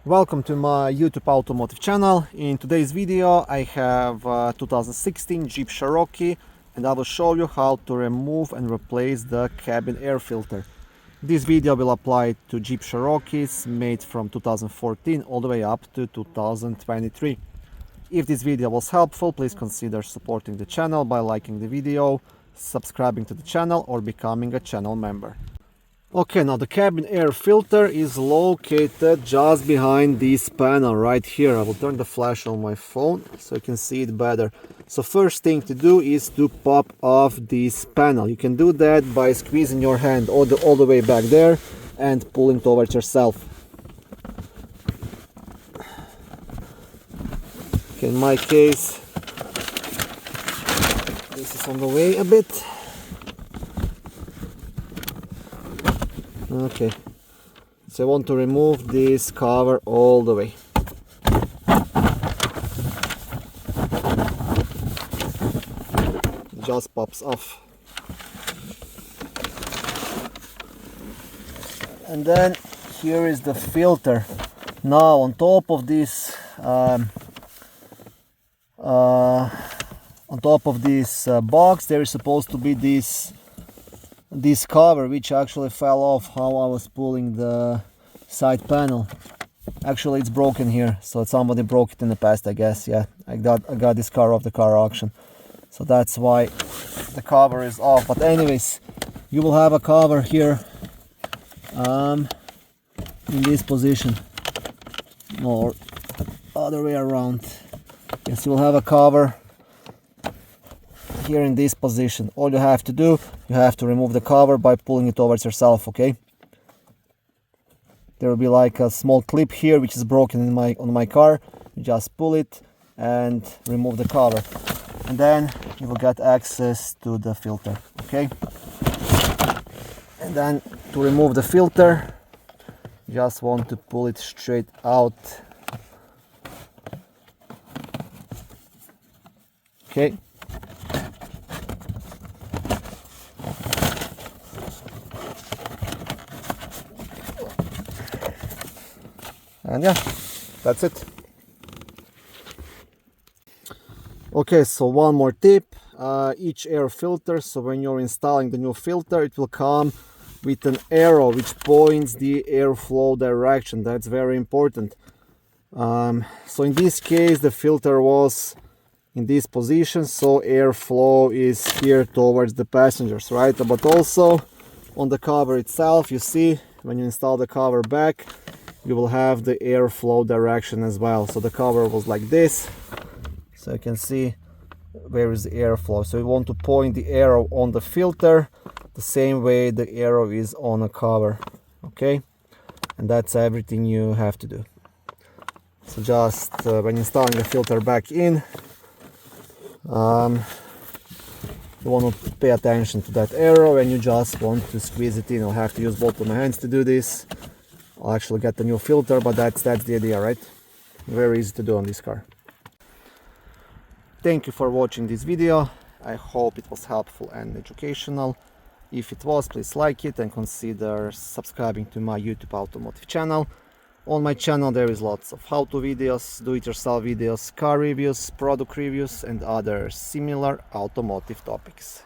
Welcome to my YouTube automotive channel. In today's video I have 2016 Jeep Cherokee and I will show you how to remove and replace the cabin air filter. This video will apply to Jeep Cherokees made from 2014 all the way up to 2023. If this video was helpful, please consider supporting the channel by liking the video, subscribing to the channel or becoming a channel member. Okay, now the cabin air filter is located just behind this panel right here. I will turn the flash on my phone so you can see it better. So first thing to do is to pop off this panel. You can do that by squeezing your hand all the way back there and pulling towards yourself. Okay, in my case, this is on the way a bit. Okay, so I want to remove this cover all the way. It just pops off. And then here is the filter. Now on top of this box there is supposed to be this cover, which actually fell off how I was pulling the side panel. Actually it's broken here, so somebody broke it in the past, I guess. Yeah, I got this car off the car auction, so that's why the cover is off. But anyways, you will have a cover here in this position, or other way around. Yes, you will have a cover here in this position. All you have to do, you have to remove the cover by pulling it towards yourself. Okay, there will be like a small clip here which is broken in on my car. You just pull it and remove the cover, and then you will get access to the filter. Okay, and then to remove the filter, you just want to pull it straight out. Okay, and yeah, that's it. Okay, so one more tip. Each air filter, so when you're installing the new filter, it will come with an arrow which points the airflow direction. That's very important. So in this case the filter was in this position, so airflow is here towards the passengers, right? But also on the cover itself, you see, when you install the cover back, you will have the airflow direction as well. So the cover was like this, so you can see where is the airflow. So you want to point the arrow on the filter the same way the arrow is on a cover. Okay, and that's everything you have to do. So just when installing the filter back in, you want to pay attention to that arrow and you just want to squeeze it in. I'll have to use both of my hands to do this. I'll actually get the new filter, but that's the idea, right? Very easy to do on this car. Thank you for watching this video. I hope it was helpful and educational. If it was, please like it and consider subscribing to my YouTube automotive channel. On my channel there is lots of how-to videos, do-it-yourself videos, car reviews, product reviews and other similar automotive topics.